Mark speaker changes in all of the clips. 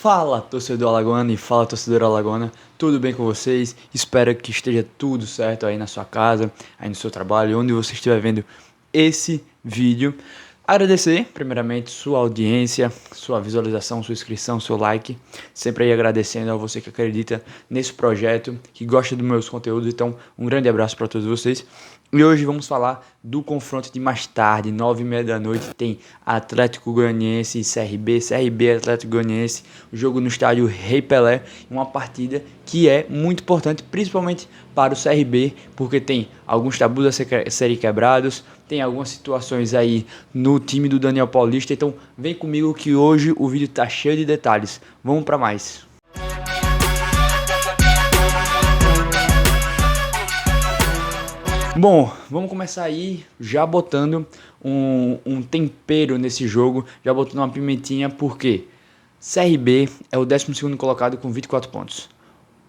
Speaker 1: Fala, torcedor alagoano e fala, torcedora alagona, tudo bem com vocês? Espero que esteja tudo certo aí na sua casa, aí no seu trabalho, onde você estiver vendo esse vídeo. Agradecer, primeiramente, sua audiência, sua visualização, sua inscrição, seu like. Sempre aí agradecendo a você que acredita nesse projeto, que gosta dos meus conteúdos. Então, um grande abraço para todos vocês. E hoje vamos falar do confronto de mais tarde, 9h30 da noite, tem Atlético Goianiense e CRB Atlético Goianiense, o jogo no estádio Rei Pelé, uma partida que é muito importante, principalmente para o CRB, porque tem alguns tabus a serem quebrados, tem algumas situações aí no time do Daniel Paulista, então vem comigo que hoje o vídeo tá cheio de detalhes, vamos para mais. Bom, vamos começar aí já botando um tempero nesse jogo, já botando uma pimentinha, porque CRB é o 12º colocado com 24 pontos.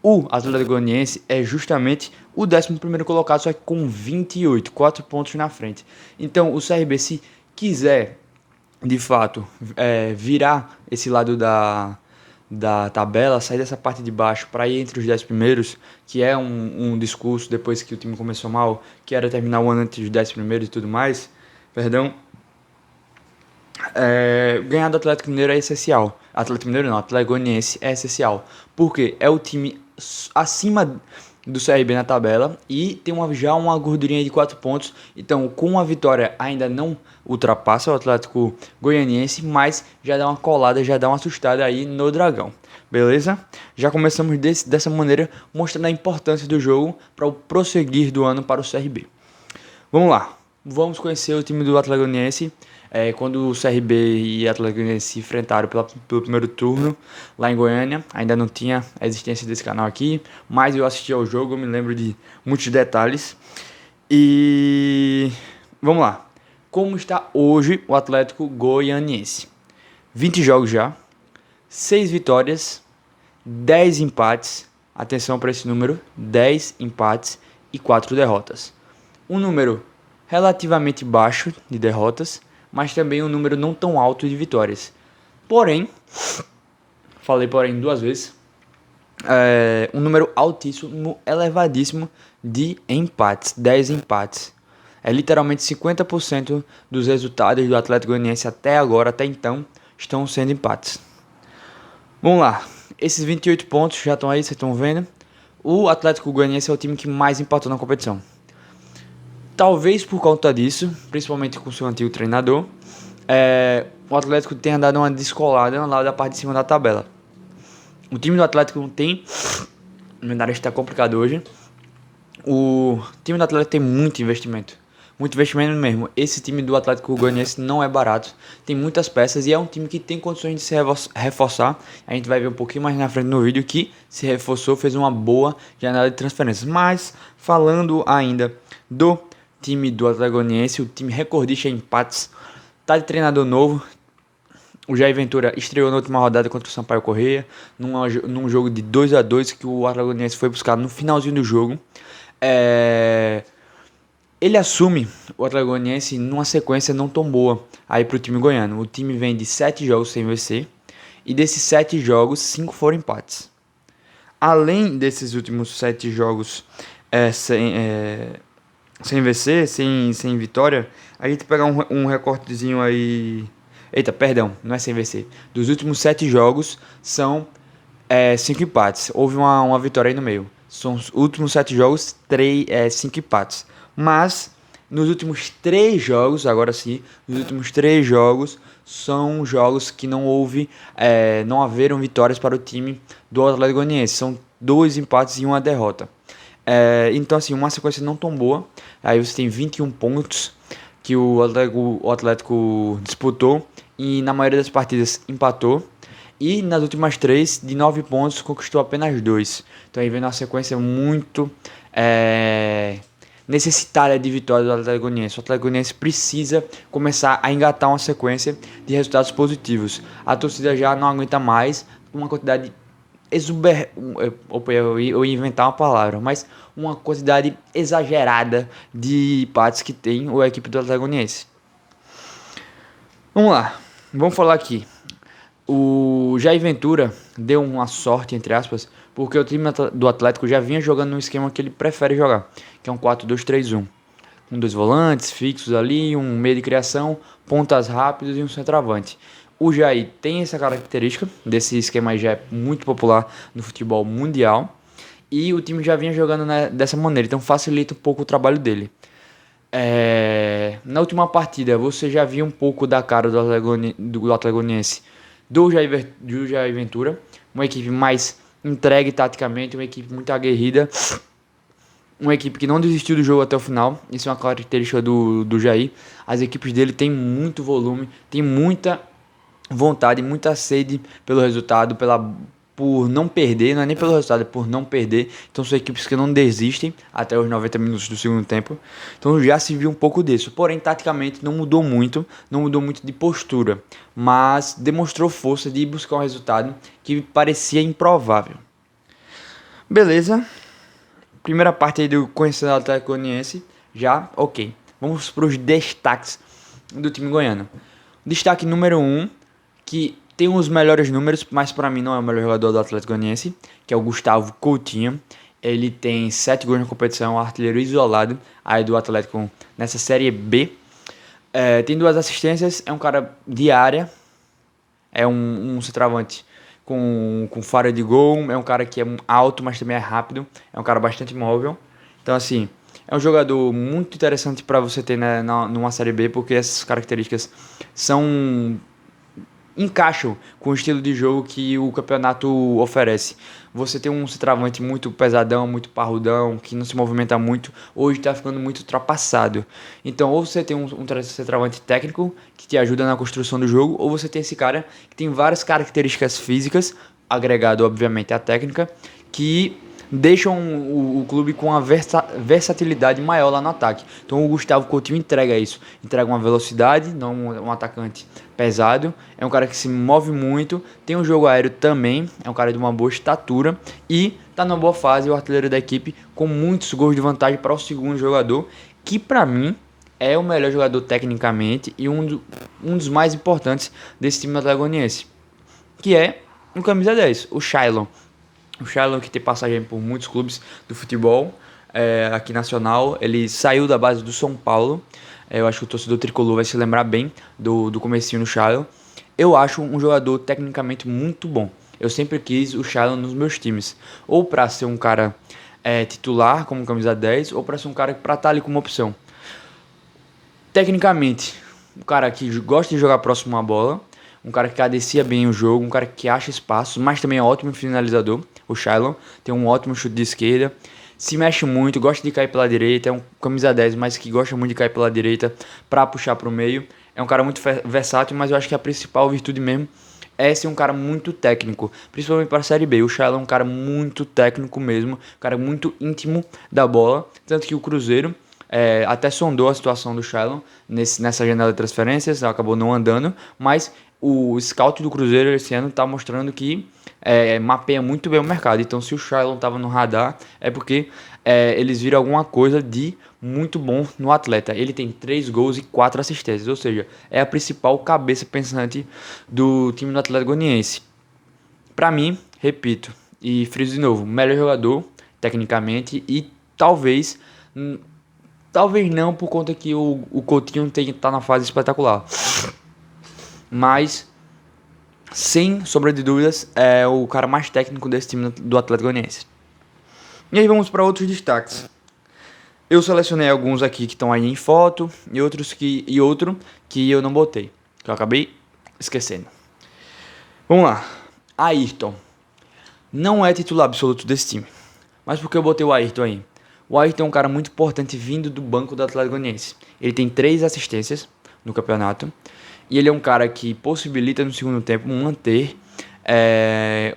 Speaker 1: O Atlético Goianiense é justamente o 11º colocado, só que com 28, 4 pontos na frente. Então o CRB, se quiser de fato virar esse lado da tabela, sair dessa parte de baixo para ir entre os 10 primeiros, que é um discurso depois que o time começou mal, que era terminar o ano entre os 10 primeiros e tudo mais, ganhar do Atlético Mineiro é essencial. Atlético Mineiro não, Atlético Goianiense é essencial, porque é o time acima do CRB na tabela e tem já uma gordurinha de 4 pontos. Então, com a vitória ainda não ultrapassa o Atlético Goianiense, mas já dá uma colada, já dá uma assustada aí no Dragão. Beleza? Já começamos dessa maneira, mostrando a importância do jogo para o prosseguir do ano para o CRB. Vamos lá, vamos conhecer o time do Atlético Goianiense. Quando o CRB e o Atlético Goianiense se enfrentaram pelo primeiro turno lá em Goiânia, ainda não tinha a existência desse canal aqui, mas eu assisti ao jogo, eu me lembro de muitos detalhes. E vamos lá, como está hoje o Atlético Goianiense? 20 jogos já, 6 vitórias, 10 empates, atenção para esse número, 10 empates e 4 derrotas. Um número relativamente baixo de derrotas, mas também um número não tão alto de vitórias. Porém, falei porém duas vezes, um número altíssimo, elevadíssimo de empates, 10 empates. É literalmente 50% dos resultados do Atlético Goianiense até agora, até então, estão sendo empates. Vamos lá, esses 28 pontos já estão aí, vocês estão vendo. O Atlético Goianiense é o time que mais empatou na competição. Talvez por conta disso, principalmente com o seu antigo treinador, o Atlético tenha dado uma descolada lá da parte de cima da tabela. O time do Atlético não tem... O calendário está complicado hoje. O time do Atlético tem muito investimento mesmo. Esse time do Atlético Goianiense não é barato, tem muitas peças e é um time que tem condições de se reforçar. A gente vai ver um pouquinho mais na frente no vídeo que se reforçou, fez uma boa janela de transferências. Mas falando ainda do time do Atlético Goianiense, o time recordista em empates, tá de treinador novo. O Jair Ventura estreou na última rodada contra o Sampaio Corrêa, num jogo de 2-2 que o Atlético Goianiense foi buscar no finalzinho do jogo. Ele assume o Atlético Goianiense numa sequência não tão boa aí pro time goiano. O time vem de 7 jogos sem vencer e desses 7 jogos, 5 foram empates. Além desses últimos 7 jogos sem vencer, sem vitória, a gente pegar um recortezinho aí... Eita, perdão, não é sem vencer. Dos últimos 7 jogos, são 5 empates. Houve uma vitória aí no meio. São os últimos 7 jogos, 5 empates. Mas, nos últimos 3 jogos, agora sim, nos últimos 3 jogos, são jogos que não haveram vitórias para o time do Atlético Goianiense. São 2 empates e 1 derrota. Então, assim, uma sequência não tão boa. Aí você tem 21 pontos que o Atlético disputou e na maioria das partidas empatou. E nas últimas 3, de 9 pontos, conquistou apenas 2. Então aí vem uma sequência muito necessitária de vitória do Atlético Goianiense. O Atlético Goianiense precisa começar a engatar uma sequência de resultados positivos. A torcida já não aguenta mais uma quantidade eu ia inventar uma palavra, mas uma quantidade exagerada de empates que tem a equipe do Atlético Goianiense. Vamos lá, vamos falar aqui. O Jair Ventura deu uma sorte, entre aspas, porque o time do Atlético já vinha jogando no esquema que ele prefere jogar, que é um 4-2-3-1. Com dois volantes fixos ali, um meio de criação, pontas rápidas e um centroavante. O Jair tem essa característica, desse esquema já é muito popular no futebol mundial, e o time já vinha jogando dessa maneira, então facilita um pouco o trabalho dele. Na última partida, você já viu um pouco da cara do Atlético Goianiense, do Jair Ventura, uma equipe mais entregue taticamente, uma equipe muito aguerrida, uma equipe que não desistiu do jogo até o final. Isso é uma característica do Jair. As equipes dele têm muito volume, tem muita vontade, muita sede pelo resultado, por não perder, não é nem pelo resultado, é por não perder. Então são equipes que não desistem até os 90 minutos do segundo tempo. Então já se viu um pouco disso. Porém, taticamente não mudou muito de postura, mas demonstrou força de buscar um resultado que parecia improvável. Beleza. Primeira parte aí do conhecendo o Atlético Goianiense, já ok. Vamos para os destaques do time goiano. Destaque número 1, que tem os melhores números, mas para mim não é o melhor jogador do Atlético Goianiense, que é o Gustavo Coutinho. Ele tem 7 gols na competição, artilheiro isolado aí do Atlético nessa Série B. Tem 2 assistências, é um cara de área, é um centroavante com faro de gol, é um cara que é alto, mas também é rápido, é um cara bastante móvel. Então, assim, é um jogador muito interessante para você ter, né, numa Série B, porque essas características encaixam com o estilo de jogo que o campeonato oferece. Você tem um centroavante muito pesadão, muito parrudão, que não se movimenta muito, hoje está ficando muito ultrapassado. Então, ou você tem um centroavante técnico que te ajuda na construção do jogo, ou você tem esse cara que tem várias características físicas, agregado obviamente à técnica, que deixam o clube com uma versatilidade maior lá no ataque. Então o Gustavo Coutinho entrega isso, entrega uma velocidade, não um atacante pesado, é um cara que se move muito, tem um jogo aéreo também, é um cara de uma boa estatura e tá numa boa fase, o artilheiro da equipe, com muitos gols de vantagem para o segundo jogador, que para mim é o melhor jogador tecnicamente e um dos mais importantes desse time atlético, que é o camisa 10, o Shailon. O Shailon, que tem passagem por muitos clubes do futebol aqui nacional, ele saiu da base do São Paulo. Eu acho que o torcedor tricolor vai se lembrar bem do comecinho no Shailon. Eu acho um jogador tecnicamente muito bom. Eu sempre quis o Shailon nos meus times, ou para ser um cara titular como camisa 10, ou para ser um cara para estar ali como opção. Tecnicamente, um cara que gosta de jogar próximo à bola, um cara que cadencia bem o jogo, um cara que acha espaço, mas também é ótimo finalizador. O Shailon tem um ótimo chute de esquerda, se mexe muito, gosta de cair pela direita, é um camisa 10, mas que gosta muito de cair pela direita para puxar para o meio. É um cara muito versátil, mas eu acho que a principal virtude mesmo é ser um cara muito técnico, principalmente para a Série B. O Shailon é um cara muito técnico mesmo, um cara muito íntimo da bola, tanto que o Cruzeiro até sondou a situação do Shailon nessa janela de transferências, acabou não andando, mas o scout do Cruzeiro esse ano está mostrando que mapeia muito bem o mercado. Então, se o Shailon estava no radar, é porque eles viram alguma coisa de muito bom no atleta. Ele tem 3 gols e 4 assistências, ou seja, é a principal cabeça pensante do time do Atlético Goianiense. Para mim, repito e friso de novo, melhor jogador tecnicamente e talvez não por conta que o Coutinho tá na fase espetacular, mas sem sombra de dúvidas é o cara mais técnico desse time do Atlético Goianiense. E aí vamos para outros destaques. Eu selecionei alguns aqui que estão aí em foto e outro que eu não botei, que eu acabei esquecendo. Vamos lá. Ayrton não é titular absoluto desse time, mas por que eu botei o Ayrton aí? O Ayrton é um cara muito importante vindo do banco do Atlético Goianiense. Ele tem 3 assistências no campeonato e ele é um cara que possibilita no segundo tempo manter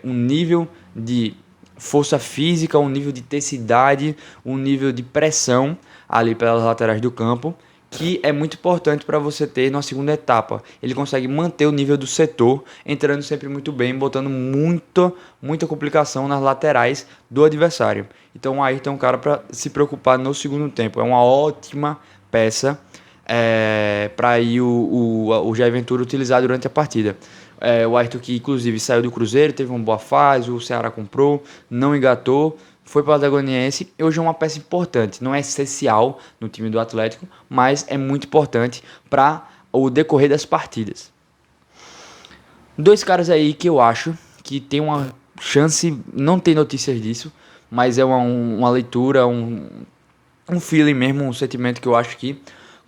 Speaker 1: um nível de força física, um nível de intensidade, um nível de pressão ali pelas laterais do campo, que é muito importante para você ter na segunda etapa. Ele consegue manter o nível do setor, entrando sempre muito bem, botando muita complicação nas laterais do adversário. Então aí tem um cara para se preocupar no segundo tempo. É uma ótima peça para o Jair Ventura utilizar durante a partida. O Ayrton, que inclusive saiu do Cruzeiro, teve uma boa fase, o Ceará comprou, não engatou, foi para o Atlético Goianiense. Hoje é uma peça importante, não é essencial no time do Atlético, mas é muito importante para o decorrer das partidas. Dois caras aí que eu acho que tem uma chance, não tem notícias disso, mas é uma leitura, um feeling mesmo, um sentimento que eu acho que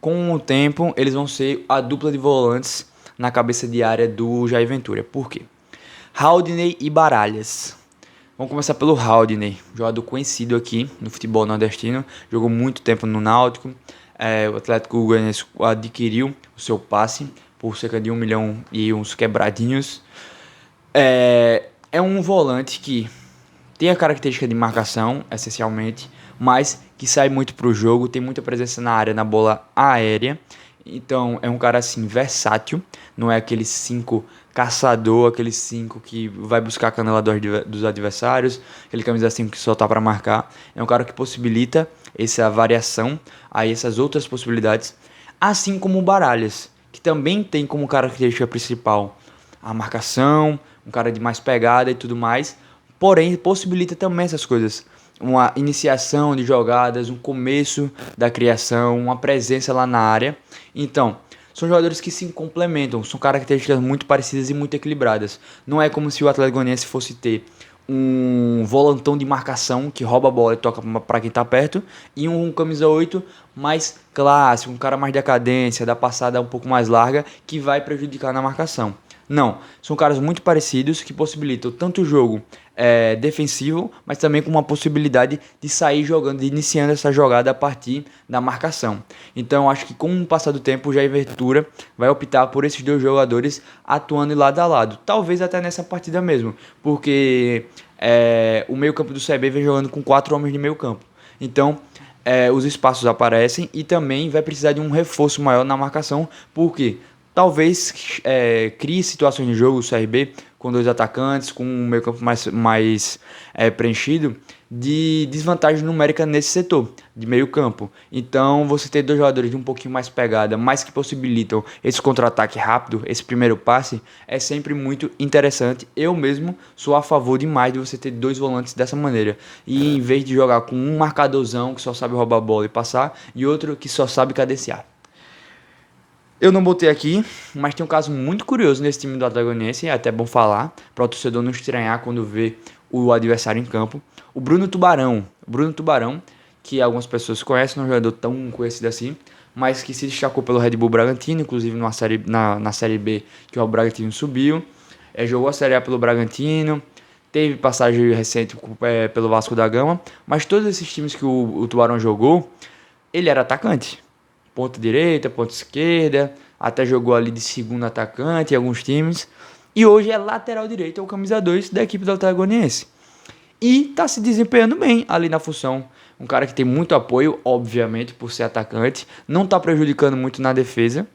Speaker 1: com o tempo eles vão ser a dupla de volantes na cabeça de área do Jair Ventura. Por quê? Haldney e Baralhas. Vamos começar pelo Haldney, jogador conhecido aqui no futebol nordestino, jogou muito tempo no Náutico. O Atlético Goianiense adquiriu o seu passe por cerca de 1 milhão e uns quebradinhos. É um volante que tem a característica de marcação, essencialmente, mas que sai muito pro jogo, tem muita presença na área, na bola aérea. Então é um cara assim versátil, não é aquele 5 caçador, aquele 5 que vai buscar a canela dos adversários, aquele camisa 5 que só tá para marcar. É um cara que possibilita essa variação, aí essas outras possibilidades, assim como o Baralhas, que também tem como característica principal a marcação, um cara de mais pegada e tudo mais, porém possibilita também essas coisas. Uma iniciação de jogadas, um começo da criação, uma presença lá na área. Então, são jogadores que se complementam, são características muito parecidas e muito equilibradas. Não é como se o Atlético Goianiense fosse ter um volantão de marcação que rouba a bola e toca para quem está perto, e um camisa 8 mais clássico, um cara mais de cadência, da passada um pouco mais larga, que vai prejudicar na marcação. Não, são caras muito parecidos que possibilitam tanto o jogo defensivo, mas também com uma possibilidade de sair jogando, de iniciando essa jogada a partir da marcação. Então acho que com o passar do tempo, o Jair Ventura vai optar por esses dois jogadores atuando lado a lado. Talvez até nessa partida mesmo, porque o meio campo do CB vem jogando com 4 homens de meio campo. Então os espaços aparecem e também vai precisar de um reforço maior na marcação, porque talvez crie situações de jogo o CRB com 2 atacantes, com um meio campo mais preenchido, de desvantagem numérica nesse setor de meio campo. Então você ter 2 jogadores de um pouquinho mais pegada, mas que possibilitam esse contra-ataque rápido, esse primeiro passe, é sempre muito interessante. Eu mesmo sou a favor demais de você ter 2 volantes dessa maneira. E em vez de jogar com um marcadorzão que só sabe roubar a bola e passar, e outro que só sabe cadenciar. Eu não botei aqui, mas tem um caso muito curioso nesse time do Atlético Goianiense, é até bom falar, para o torcedor não estranhar quando vê o adversário em campo. O Bruno Tubarão, que algumas pessoas conhecem, não é um jogador tão conhecido assim, mas que se destacou pelo Red Bull Bragantino, inclusive na Série B, que o Bragantino subiu. Jogou a Série A pelo Bragantino, teve passagem recente pelo Vasco da Gama, mas todos esses times que o Tubarão jogou, ele era atacante. Ponta direita, ponta esquerda, até jogou ali de segundo atacante em alguns times. E hoje é lateral direito, é o camisa 2 da equipe do Atlético Goianiense. E tá se desempenhando bem ali na função. Um cara que tem muito apoio, obviamente, por ser atacante. Não tá prejudicando muito na defesa.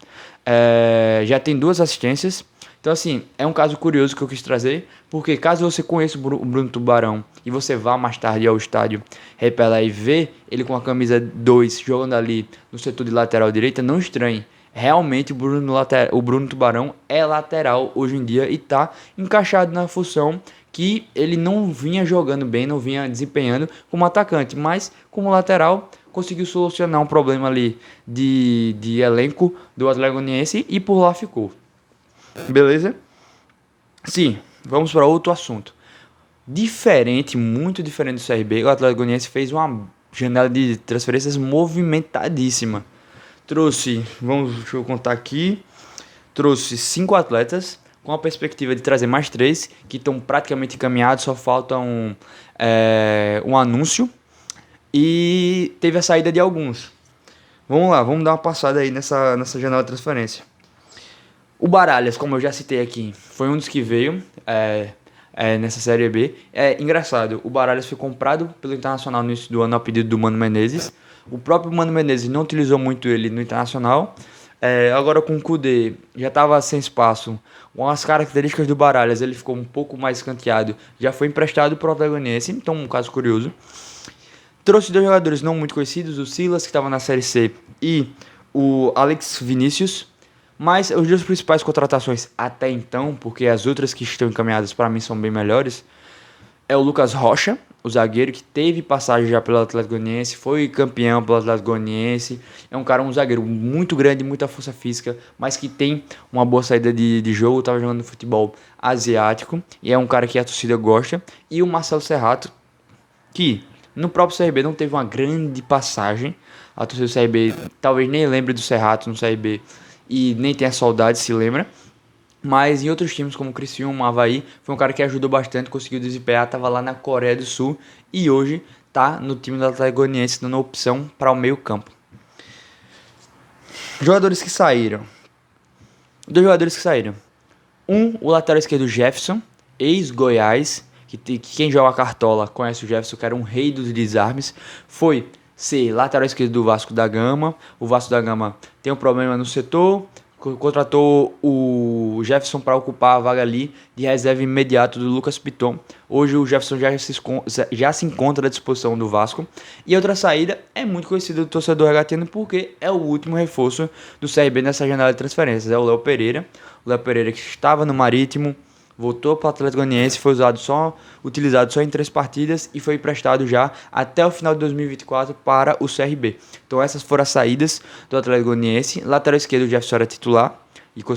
Speaker 1: Já tem 2 assistências. Então, assim, é um caso curioso que eu quis trazer, porque caso você conheça o Bruno Tubarão e você vá mais tarde ao estádio repelar e ver ele com a camisa 2 jogando ali no setor de lateral direita, não estranhe. Realmente o Bruno Tubarão é lateral hoje em dia e está encaixado na função que ele não vinha jogando bem, não vinha desempenhando como atacante, mas como lateral conseguiu solucionar um problema ali de elenco do Atlético Goianiense e por lá ficou. Beleza? Sim, vamos para outro assunto. Muito diferente do CRB, o Atlético Goianiense fez uma janela de transferências movimentadíssima. Deixa eu contar aqui, trouxe 5 atletas, com a perspectiva de trazer mais 3, que estão praticamente encaminhados, só falta um anúncio, e teve a saída de alguns. Vamos lá, vamos dar uma passada aí nessa janela de transferência. O Baralhas, como eu já citei aqui, foi um dos que veio nessa Série B. É engraçado, o Baralhas foi comprado pelo Internacional no início do ano a pedido do Mano Menezes. O próprio Mano Menezes não utilizou muito ele no Internacional. Agora com o Kudê já estava sem espaço. Com as características do Baralhas, ele ficou um pouco mais escanteado. Já foi emprestado para o Atlético Goianiense, então um caso curioso. Trouxe 2 jogadores não muito conhecidos, o Silas, que estava na Série C, e o Alex Vinícius. Mas os duas principais contratações até então, porque as outras que estão encaminhadas para mim são bem melhores, é o Lucas Rocha, o zagueiro que teve passagem já pelo Atlético Goianiense, foi campeão pelo Atlético Goianiense. É um zagueiro muito grande, muita força física, mas que tem uma boa saída de jogo. Estava jogando futebol asiático e é um cara que a torcida gosta. E o Marcelo Serrato, que no próprio CRB não teve uma grande passagem. A torcida do CRB talvez nem lembre do Serrato no CRB e nem tenha saudade, se lembra. Mas em outros times como o Criciúma, Avaí, foi um cara que ajudou bastante, conseguiu desempenhar, estava lá na Coreia do Sul e hoje está no time do Atlético Goianiense dando opção para o meio campo. Jogadores que saíram. Dois jogadores que saíram. O lateral esquerdo Jefferson, ex-Goiás, que quem joga cartola conhece o Jefferson, que era um rei dos desarmes, foi ser lateral esquerdo do Vasco da Gama. O Vasco da Gama tem um problema no setor, contratou o Jefferson para ocupar a vaga ali de reserva imediato do Lucas Piton. Hoje o Jefferson já se encontra à disposição do Vasco. E outra saída é muito conhecida do torcedor regatino porque é o último reforço do CRB nessa janela de transferências. É o Léo Pereira. O Léo Pereira que estava no Marítimo, voltou para o Atlético Goianiense, foi utilizado só em 3 partidas e foi emprestado já até o final de 2024 para o CRB. Então essas foram as saídas do Atlético Goianiense. Lateral esquerdo, o Jefferson era titular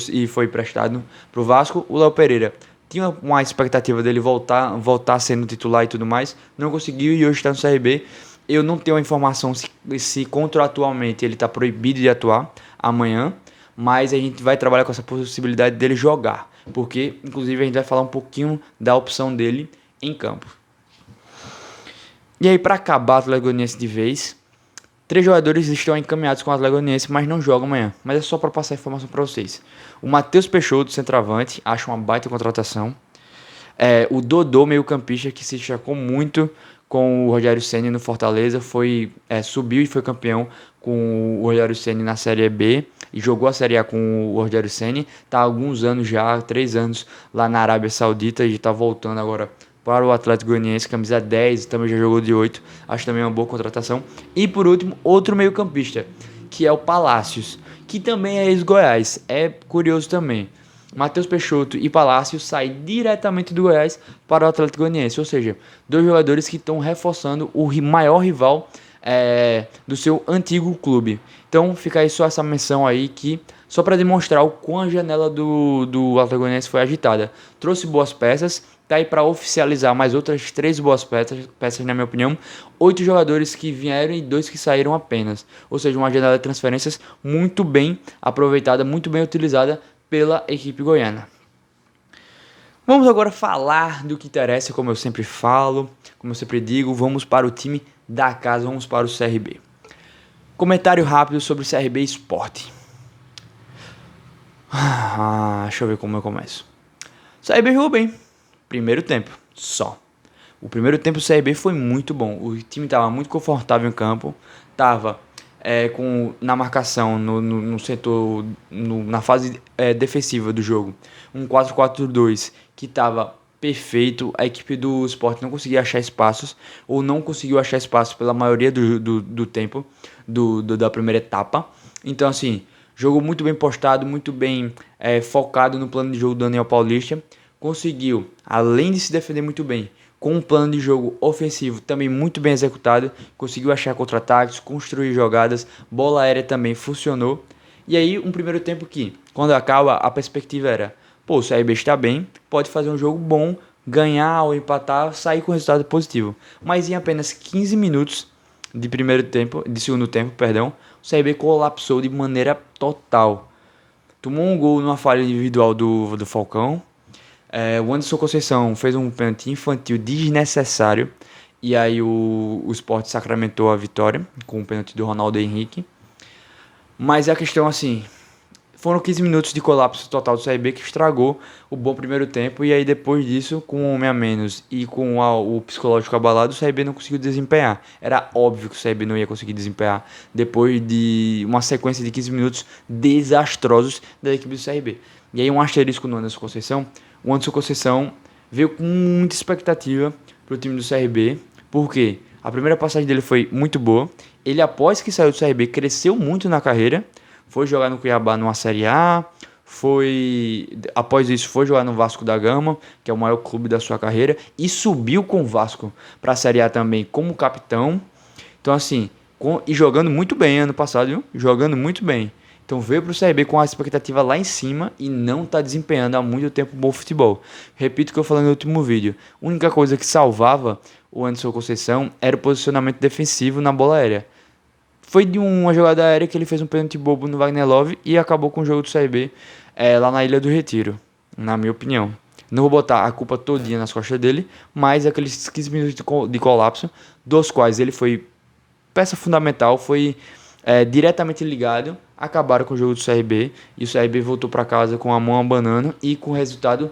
Speaker 1: e foi emprestado para o Vasco. O Léo Pereira tinha uma expectativa dele voltar sendo titular e tudo mais, não conseguiu e hoje está no CRB. Eu não tenho a informação se contratualmente ele está proibido de atuar amanhã, mas a gente vai trabalhar com essa possibilidade dele jogar, porque inclusive a gente vai falar um pouquinho da opção dele em campo. E aí, para acabar o Atlético Goianiense de vez, 3 jogadores estão encaminhados com o Atlético Goianiense, mas não jogam amanhã. Mas é só para passar a informação para vocês. O Matheus Peixoto, centroavante, acho uma baita contratação. O Dodô, meio campista, que se destacou muito com o Rogério Ceni no Fortaleza, subiu e foi campeão com o Rogério Ceni na Série B e jogou a Série A com o Rogério Ceni. Está há alguns anos já, 3 anos lá na Arábia Saudita e está voltando agora para o Atlético Goianiense, camisa 10, também já jogou de 8, acho também uma boa contratação. E por último, outro meio campista, que é o Palácios, que também é ex-Goiás, é curioso também. Matheus Peixoto e Palácios saem diretamente do Goiás para o Atlético Goianiense, ou seja, 2 jogadores que estão reforçando o maior rival do seu antigo clube. Então fica aí só essa menção aí que só para demonstrar o quão a janela do Atlético Goianiense foi agitada. Trouxe boas peças, tá aí para oficializar mais outras 3 boas peças na minha opinião. 8 jogadores que vieram e 2 que saíram apenas. Ou seja, uma janela de transferências muito bem aproveitada, muito bem utilizada pela equipe goiana. Vamos agora falar do que interessa, como eu sempre falo, como eu sempre digo, vamos para o time da casa, vamos para o CRB. Comentário rápido sobre o CRB Sport. Deixa eu ver como eu começo. O CRB jogou bem, primeiro tempo, só. O primeiro tempo do CRB foi muito bom, o time estava muito confortável em campo, estava na marcação, no setor, na fase defensiva do jogo, um 4-4-2 que estava perfeito. A equipe do Sport não conseguia achar espaços, ou não conseguiu achar espaços pela maioria do tempo da primeira etapa. Então assim, jogou muito bem postado, muito bem focado no plano de jogo do Daniel Paulista. Conseguiu, além de se defender muito bem, com um plano de jogo ofensivo também muito bem executado, conseguiu achar contra-ataques, construir jogadas, bola aérea também funcionou. E aí um primeiro tempo que, quando acaba, a perspectiva era, o CRB está bem, pode fazer um jogo bom, ganhar ou empatar, sair com resultado positivo. Mas em apenas 15 minutos de segundo tempo, o CRB colapsou de maneira total. Tomou um gol numa falha individual do Falcão. O Anderson Conceição fez um pênalti infantil desnecessário. E aí o Sport sacramentou a vitória com o pênalti do Ronaldo Henrique. Mas a questão assim, foram 15 minutos de colapso total do CRB que estragou o bom primeiro tempo. E aí depois disso, com um homem a menos e com o psicológico abalado, o CRB não conseguiu desempenhar. Era óbvio que o CRB não ia conseguir desempenhar depois de uma sequência de 15 minutos desastrosos da equipe do CRB. E aí um asterisco no Anderson Conceição. O Anderson Conceição veio com muita expectativa para o time do CRB, porque a primeira passagem dele foi muito boa. Ele, após que saiu do CRB, cresceu muito na carreira, foi jogar no Cuiabá numa Série A, após isso foi jogar no Vasco da Gama, que é o maior clube da sua carreira, e subiu com o Vasco para a Série A também como capitão. Então assim, e jogando muito bem ano passado, viu? Jogando muito bem. Então veio para o CRB com a expectativa lá em cima e não está desempenhando há muito tempo bom futebol. Repito o que eu falei no último vídeo. A única coisa que salvava o Anderson Conceição era o posicionamento defensivo na bola aérea. Foi de uma jogada aérea que ele fez um pênalti bobo no Wagner Love e acabou com o jogo do CRB lá na Ilha do Retiro, na minha opinião. Não vou botar a culpa todinha nas costas dele, mas aqueles 15 minutos de colapso, dos quais ele foi peça fundamental, foi diretamente ligado, acabaram com o jogo do CRB e o CRB voltou para casa com a mão abanando e com o resultado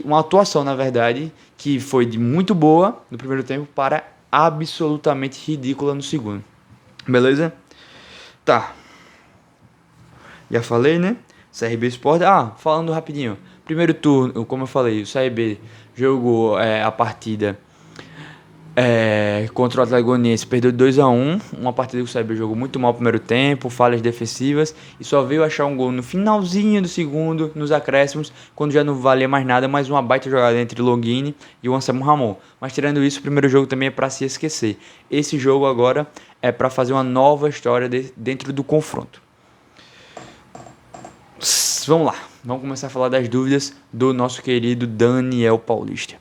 Speaker 1: uma atuação, na verdade, que foi de muito boa no primeiro tempo para absolutamente ridícula no segundo. Beleza? Tá. Já falei, né? CRB Sport. Falando rapidinho. Primeiro turno, como eu falei, o CRB jogou a partida contra o Atlético Goianiense, perdeu 2-1. Uma partida que o CRB jogou muito mal no primeiro tempo, falhas defensivas, e só veio achar um gol no finalzinho do segundo, nos acréscimos, quando já não valia mais nada, mais uma baita jogada entre Longini e o Anselmo Ramon. Mas tirando isso, o primeiro jogo também é para se esquecer. Esse jogo agora é para fazer uma nova história dentro do confronto. Vamos lá, vamos começar a falar das dúvidas do nosso querido Daniel Paulista.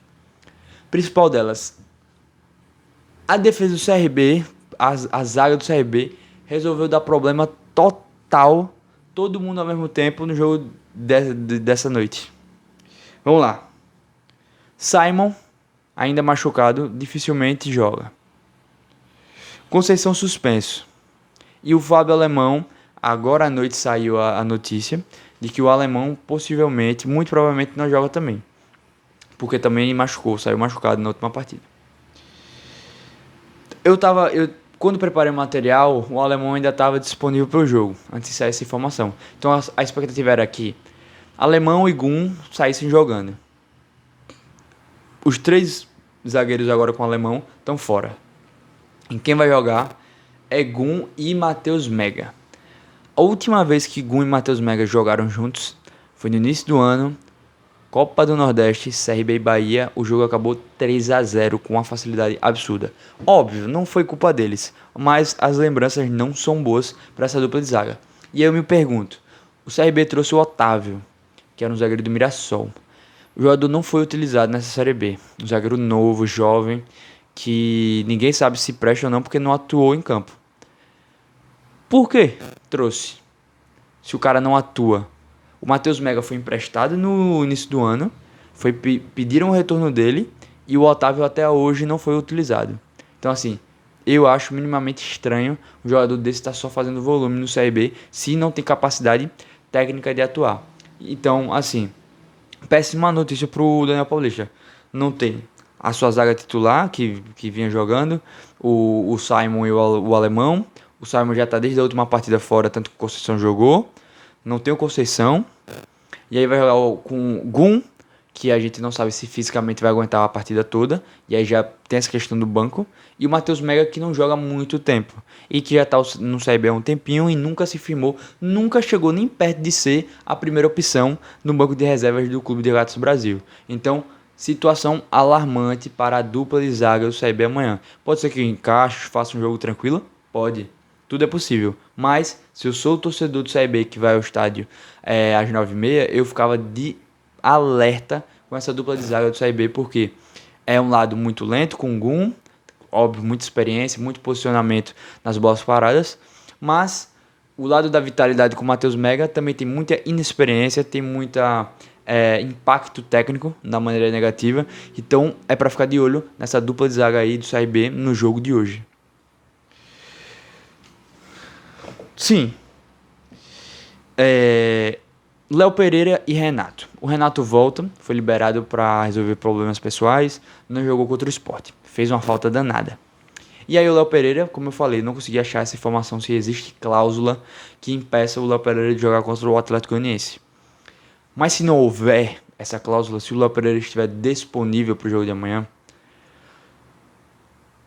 Speaker 1: Principal delas, a defesa do CRB, a zaga do CRB, resolveu dar problema total, todo mundo ao mesmo tempo no jogo dessa noite. Vamos lá. Simon, ainda machucado, dificilmente joga. Conceição suspenso. E o Fábio Alemão, agora à noite saiu a notícia de que o Alemão possivelmente, muito provavelmente não joga também. Porque também saiu machucado na última partida. Quando preparei o material, o Alemão ainda estava disponível para o jogo, antes de sair essa informação. Então a expectativa era que Alemão e Gum saíssem jogando. Os 3 zagueiros agora com o Alemão estão fora. E quem vai jogar é Gum e Matheus Mega. A última vez que Gum e Matheus Mega jogaram juntos foi no início do ano, Copa do Nordeste, CRB e Bahia. O jogo acabou 3-0 com uma facilidade absurda. Óbvio, não foi culpa deles, mas as lembranças não são boas para essa dupla de zaga. E aí eu me pergunto, o CRB trouxe o Otávio, que era um zagueiro do Mirassol. O jogador não foi utilizado nessa Série B. Um zagueiro novo, jovem, que ninguém sabe se presta ou não porque não atuou em campo. Por que trouxe? Se o cara não atua. O Matheus Mega foi emprestado no início do ano, pediram o retorno dele e o Otávio até hoje não foi utilizado. Então assim, eu acho minimamente estranho um jogador desse estar só fazendo volume no CRB se não tem capacidade técnica de atuar. Então assim, péssima notícia pro Daniel Paulista. Não tem a sua zaga titular que vinha jogando, o Simon e o Alemão. O Simon já está desde a última partida fora, tanto que o Conceição jogou. Não tem o Conceição. E aí vai jogar com o Gum, que a gente não sabe se fisicamente vai aguentar a partida toda. E aí já tem essa questão do banco. E o Matheus Mega, que não joga há muito tempo. E que já está no CRB há um tempinho e nunca se firmou. Nunca chegou nem perto de ser a primeira opção no banco de reservas do Clube de Gatos Brasil. Então, situação alarmante para a dupla de zaga do CRB amanhã. Pode ser que encaixe, faça um jogo tranquilo? Pode. Tudo é possível, mas se eu sou o torcedor do CRB que vai ao estádio às 9h30, eu ficava de alerta com essa dupla de zaga do CRB, porque é um lado muito lento com o Gum, óbvio, muita experiência, muito posicionamento nas bolas paradas, mas o lado da vitalidade com o Matheus Mega também tem muita inexperiência, tem muita impacto técnico da maneira negativa, então é para ficar de olho nessa dupla de zaga aí do CRB no jogo de hoje. Sim. Léo Pereira e Renato. O Renato volta, foi liberado para resolver problemas pessoais, não jogou contra o Sport. Fez uma falta danada. E aí o Léo Pereira, como eu falei, não consegui achar essa informação se existe cláusula que impeça o Léo Pereira de jogar contra o Atlético Goianiense. Mas se não houver essa cláusula, se o Léo Pereira estiver disponível para o jogo de amanhã,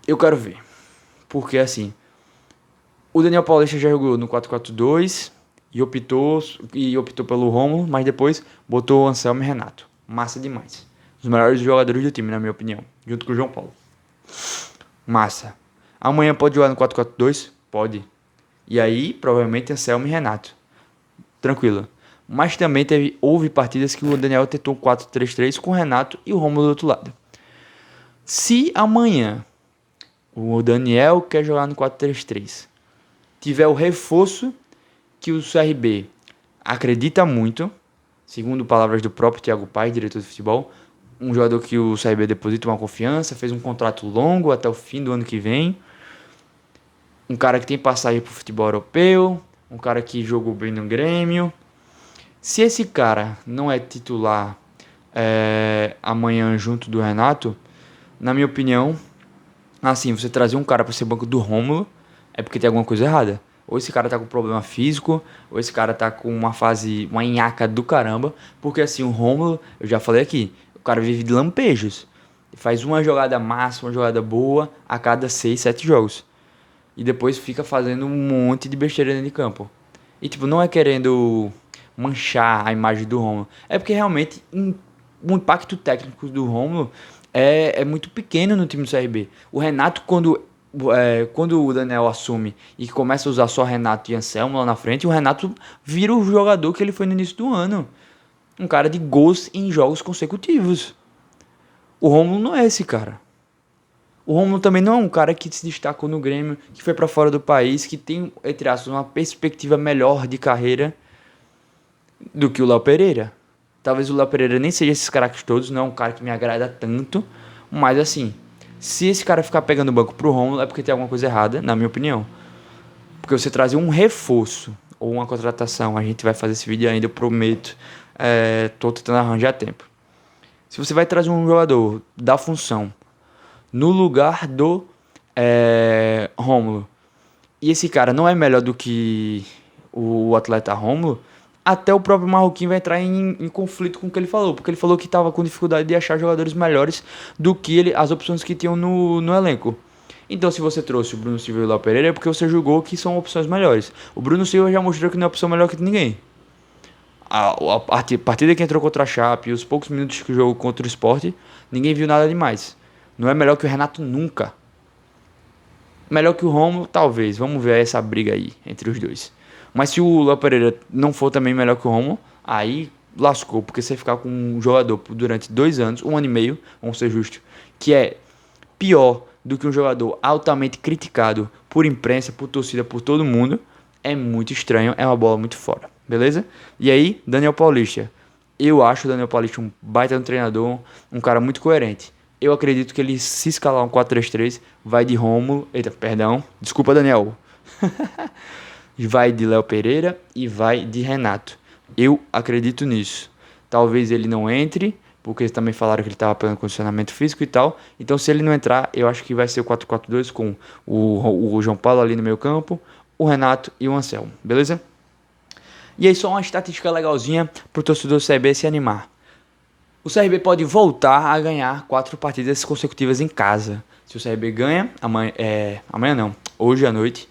Speaker 1: eu quero ver. Porque assim, o Daniel Paulista já jogou no 4-4-2 e optou pelo Rômulo, mas depois botou o Anselmo e Renato. Massa demais. Os melhores jogadores do time, na minha opinião, junto com o João Paulo. Massa. Amanhã pode jogar no 4-4-2? Pode. E aí, provavelmente, Anselmo e Renato. Tranquilo. Mas também houve partidas que o Daniel tentou 4-3-3 com o Renato e o Rômulo do outro lado. Se amanhã o Daniel quer jogar no 4-3-3, tiver o reforço que o CRB acredita muito, segundo palavras do próprio Thiago Paes, diretor de futebol, um jogador que o CRB deposita uma confiança, fez um contrato longo até o fim do ano que vem, um cara que tem passagem para o futebol europeu, um cara que jogou bem no Grêmio. Se esse cara não é titular amanhã junto do Renato, na minha opinião, assim, você trazer um cara para ser banco do Rômulo é porque tem alguma coisa errada. Ou esse cara tá com problema físico, ou esse cara tá com uma nhaca do caramba, porque assim, o Rômulo, eu já falei aqui, o cara vive de lampejos. Faz uma jogada massa, uma jogada boa a cada 6, 7 jogos. E depois fica fazendo um monte de besteira dentro de campo. E tipo, não é querendo manchar a imagem do Rômulo. É porque realmente o impacto técnico do Rômulo é muito pequeno no time do CRB. O Renato, quando o Daniel assume e começa a usar só Renato e Anselmo lá na frente, o Renato vira o jogador que ele foi no início do ano. Um cara de gols em jogos consecutivos. O Rômulo não é esse cara. O Rômulo também não é um cara que se destacou no Grêmio, que foi para fora do país, que tem, entre aspas, uma perspectiva melhor de carreira do que o Léo Pereira. Talvez o Léo Pereira nem seja esses caras todos, não é um cara que me agrada tanto, mas assim, se esse cara ficar pegando o banco pro Rômulo é porque tem alguma coisa errada, na minha opinião. Porque você trazer um reforço ou uma contratação, a gente vai fazer esse vídeo ainda, eu prometo, tô tentando arranjar tempo. Se você vai trazer um jogador da função no lugar do Rômulo, e esse cara não é melhor do que o atleta Rômulo, até o próprio Marroquim vai entrar em conflito com o que ele falou, porque ele falou que estava com dificuldade de achar jogadores melhores do que as opções que tinham no elenco. Então, se você trouxe o Bruno Silva e o Léo Pereira, é porque você julgou que são opções melhores. O Bruno Silva já mostrou que não é opção melhor que ninguém. A partida que entrou contra a Chape e os poucos minutos que jogou contra o Sport, ninguém viu nada demais. Não é melhor que o Renato nunca. Melhor que o Rômulo, talvez. Vamos ver essa briga aí entre os dois. Mas se o Léo Pereira não for também melhor que o Rômulo, aí lascou. Porque você ficar com um jogador durante 2 anos, 1 ano e meio, vamos ser justos, que é pior do que um jogador altamente criticado por imprensa, por torcida, por todo mundo, é muito estranho, é uma bola muito fora. Beleza? E aí, Daniel Paulista. Eu acho o Daniel Paulista um baita no treinador, um cara muito coerente. Eu acredito que ele, se escalar um 4-3-3, vai de Rômulo. Eita, perdão. Desculpa, Daniel. Vai de Léo Pereira e vai de Renato. Eu acredito nisso. Talvez ele não entre, porque eles também falaram que ele estava pegando condicionamento físico e tal. Então, se ele não entrar, eu acho que vai ser o 4-4-2 com o João Paulo ali no meio campo, o Renato e o Anselmo. Beleza? E aí, só uma estatística legalzinha pro torcedor do CRB se animar. O CRB pode voltar a ganhar 4 partidas consecutivas em casa. Se o CRB ganha, amanhã não, hoje à noite,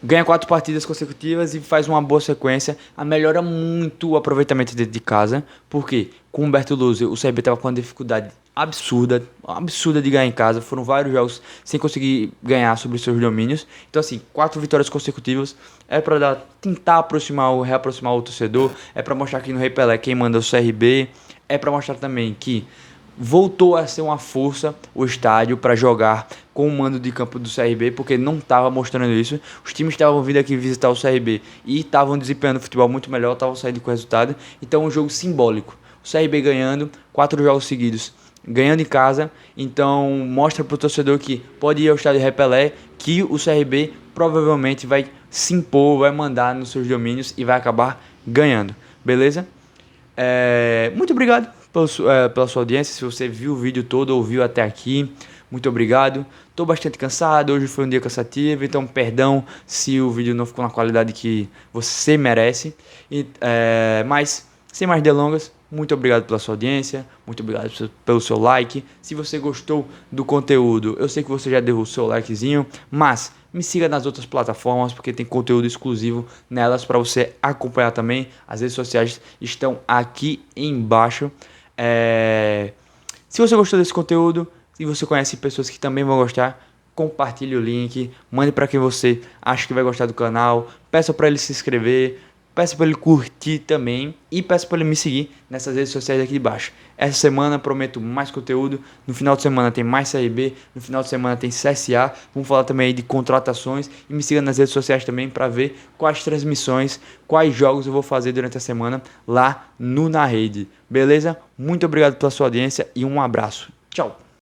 Speaker 1: ganha 4 partidas consecutivas e faz uma boa sequência, melhora muito o aproveitamento dentro de casa, porque com o Humberto Louser o CRB estava com uma dificuldade absurda de ganhar em casa, foram vários jogos sem conseguir ganhar sobre os seus domínios, então assim, 4 vitórias consecutivas é para tentar reaproximar o torcedor, é para mostrar que no Rei Pelé quem manda é o CRB, é para mostrar também que voltou a ser uma força o estádio para jogar com o mando de campo do CRB, porque não estava mostrando isso. Os times estavam vindo aqui visitar o CRB e estavam desempenhando futebol muito melhor, estavam saindo com resultado. Então, um jogo simbólico. O CRB ganhando 4 jogos seguidos, ganhando em casa. Então, mostra para o torcedor que pode ir ao estádio Repelé, que o CRB provavelmente vai se impor, vai mandar nos seus domínios e vai acabar ganhando. Beleza? Muito obrigado pela sua audiência. Se você viu o vídeo todo, ouviu até aqui, muito obrigado. Estou bastante cansado, hoje foi um dia cansativo, então perdão se o vídeo não ficou na qualidade que você merece. Mas, sem mais delongas, Muito obrigado pela sua audiência, muito obrigado pelo seu like. Se você gostou do conteúdo, eu sei que você já deu o seu likezinho, mas me siga nas outras plataformas porque tem conteúdo exclusivo nelas para você acompanhar também. As redes sociais estão aqui embaixo. Se você gostou desse conteúdo, se você conhece pessoas que também vão gostar, compartilhe o link, mande para quem você acha que vai gostar do canal, peça para ele se inscrever, peça para ele curtir também e peça para ele me seguir nessas redes sociais aqui de baixo. Essa semana prometo mais conteúdo, no final de semana tem mais Série B, no final de semana tem CSA, vamos falar também aí de contratações e me siga nas redes sociais também para ver quais transmissões, quais jogos eu vou fazer durante a semana lá no Na Rede. Beleza? Muito obrigado pela sua audiência e um abraço. Tchau!